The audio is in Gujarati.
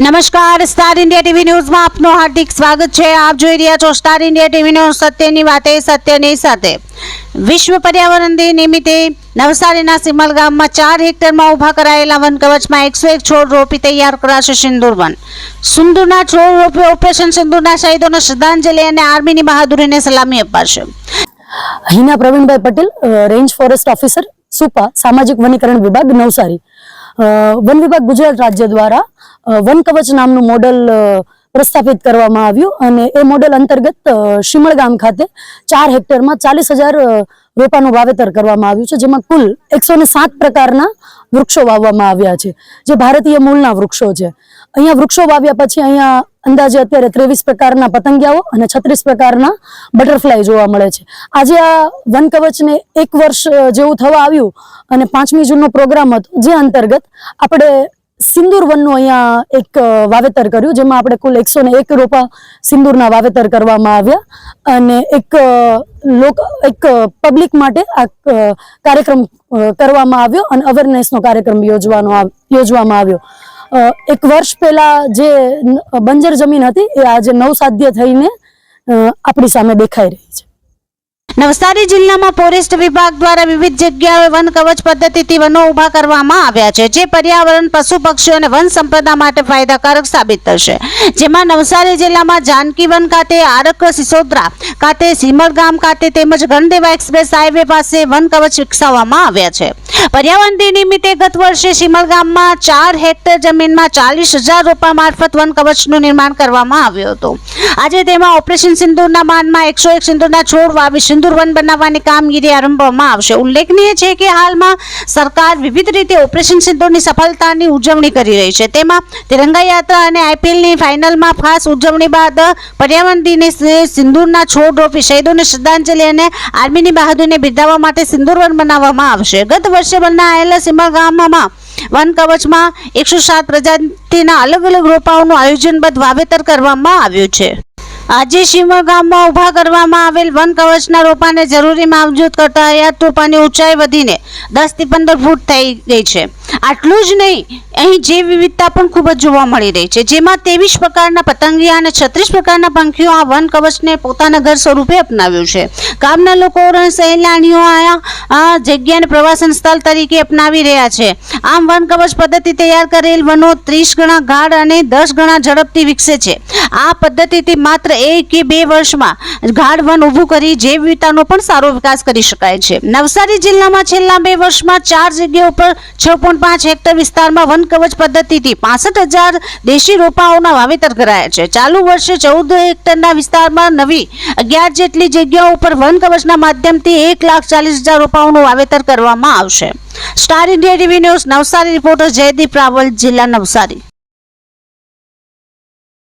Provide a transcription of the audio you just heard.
નમસ્કાર, સ્ટાર ઇન્ડિયા ટીવી ન્યૂઝમાં આપનું હાર્દિક સ્વાગત છે। આપ જોઈ રહ્યા છો સ્ટાર ઇન્ડિયા ટીવી ન્યૂઝ, સત્યની વાતે સત્યની સાથે। વિશ્વ પર્યાવરણ દિન નિમિત્તે નવસારીના સિમલ ગામમાં 4 હેક્ટરમાં ઉભા કરાયેલા વન કવચમાં 101 છોડ રોપી તૈયાર કરાશે સિંદૂર વન। સિંદૂરના છોડ રોપી ઓપરેશન સિંદૂરના શહીદોને શ્રદ્ધાંજલિ અને આર્મીની બહાદુરીને સલામી અપાશે। Hina Pravinbhai Patel, range forest officer, Supa, સામાજિક વનીકરણ વિભાગ, નવસારી। વન વિભાગ ગુજરાત રાજ્ય દ્વારા વન કવચ નામનું મોડેલ પ્રસ્થાપિત કરવામાં આવ્યું અને એ મોડેલ અંતર્ગત શિમળ ગામ ખાતે 4 હેક્ટરમાં 40,000 રોપાનું વાવેતર કરવામાં આવ્યું છે, જેમાં કુલ 107 પ્રકારના વૃક્ષો વાવવામાં આવ્યા છે, જે ભારતીય મૂળના વૃક્ષો છે। અહીંયા વૃક્ષો વાવ્યા પછી અહીંયા અંદાજે અત્યારે 23 પ્રકારના પતંગિયાઓ અને 36 પ્રકારના બટરફ્લાય જોવા મળે છે। આજે આ વન કવચને 1 વર્ષ જેવું થવા આવ્યું અને 5મી જૂનનો પ્રોગ્રામ હતો, જે અંતર્ગત આપણે સિંદૂર વનનું અહીંયા એક વાવેતર કર્યું, જેમાં આપણે કુલ 101 રોપા સિંદૂરના વાવેતર કરવામાં આવ્યા અને એક પબ્લિક માટે આ કાર્યક્રમ કરવામાં આવ્યો અને અવેરનેસનો કાર્યક્રમ યોજવામાં આવ્યો। 1 વર્ષ પહેલા જે બંજર જમીન હતી એ આજે નવસાધ્ય થઈને આપણી સામે દેખાઈ રહી છે। નવસારી જિલ્લામાં ફોરેસ્ટ વિભાગ દ્વારા વિવિધ જગ્યાએ વન કવચ પદ્ધતિથી વનો ઉભા કરવામાં આવ્યા છે, જે પર્યાવરણ, પશુ પક્ષીઓ અને વન સંપદા માટે ફાયદાકારક સાબિત થશે। જેમાં નવસારી જિલ્લામાં જાનકી વન ખાતે, આરક સિસોદરા ખાતે, સિમલ ગામ ખાતે તેમજ ગણદેવા એક્સપ્રેસ હાઈવે પાસે વન કવચ વિકસાવવામાં આવ્યા છે। પર્યાવરણ દિન નિમિત્તે ગત વર્ષે સિમલ ગામમાં 4 હેક્ટર જમીનમાં 40,000 રોપા મારફત વન કવચનું નિર્માણ કરવામાં આવ્યું હતું। આજે તેમાં ઓપરેશન સિંદૂરના માનમાં 101 સિંદૂરના છોડ વાવી સિંદૂર વન બનાવવાની કામગીરી આરંભવામાં આવશે। ઉલ્લેખનીય છે કે હાલમાં સરકાર વિવિધ રીતે ઓપરેશન સિંદૂરની સફળતાની ઉજવણી કરી રહી છે। તેમાં તિરંગા યાત્રા અને IPLની ફાઇનલમાં ખાસ ઉજવણી બાદ પર્યાવરણ દિને સિંદૂરના છોડ રોપી શહીદોને શ્રદ્ધાંજલિ અને આર્મીની બહાદુરીને બિરદાવવા માટે સિંદૂર વન બનાવવામાં આવશે। ગત વર્ષે બનાવેલા સિમલ ગામમાં વન કવચમાં 107 પ્રજાતિના અલગ અલગ રોપાઓનું આયોજનબદ્ધ વાવેતર કરવામાં આવ્યું છે। આજે સિમલ ગામમાં ઉભા કરવામાં આવેલ વન કવચના રોપાને જરૂરી માવજત કરતા હયાત રોપાની ઊંચાઈ વધીને 10 થી 15 ફૂટ થઈ ગઈ છે। આટલું જ નહીં, અહીં જૈવ વિવિધતા પણ ખૂબ જ જોવા મળી રહી છે, જેમાં 23 પ્રકારના પતંગિયા અને 36 પ્રકારના પંખીઓ આ વન કવચને પોતાના ઘર સ્વરૂપે અપનાવ્યું છે। ગામના લોકો અને સહેલાણીઓ આ જગ્યાને પ્રવાસન સ્થળ તરીકે અપનાવી રહ્યા છે। આમ વન કવચ પદ્ધતિ તૈયાર કરેલ વનો 30 ગણા ગાઢ અને 10 ગણા ઝડપથી વિકસે છે। આ પદ્ધતિથી માત્ર 1 કે 2 વર્ષમાં ગાઢ વન ઊભું કરી જૈવ વિવિધતાનો પણ સારો વિકાસ કરી શકાય છે। નવસારી જિલ્લામાં છેલ્લા 2 વર્ષમાં 4 જગ્યાઓ પર 6.5 હેક્ટર વિસ્તારમાં વન કવચ પદ્ધતિથી 65,000 દેશી રોપાઓના વાવેતર કરાયા છે। ચાલુ વર્ષે 14 હેક્ટરના વિસ્તારમાં નવી 11 જેટલી જગ્યાઓ ઉપર વન કવચના માધ્યમથી 1,40,000 રોપાઓનું વાવેતર કરવામાં આવશે। Star India TV news Navsari reporter Jaydeep Raval, જિલ્લા નવસારી।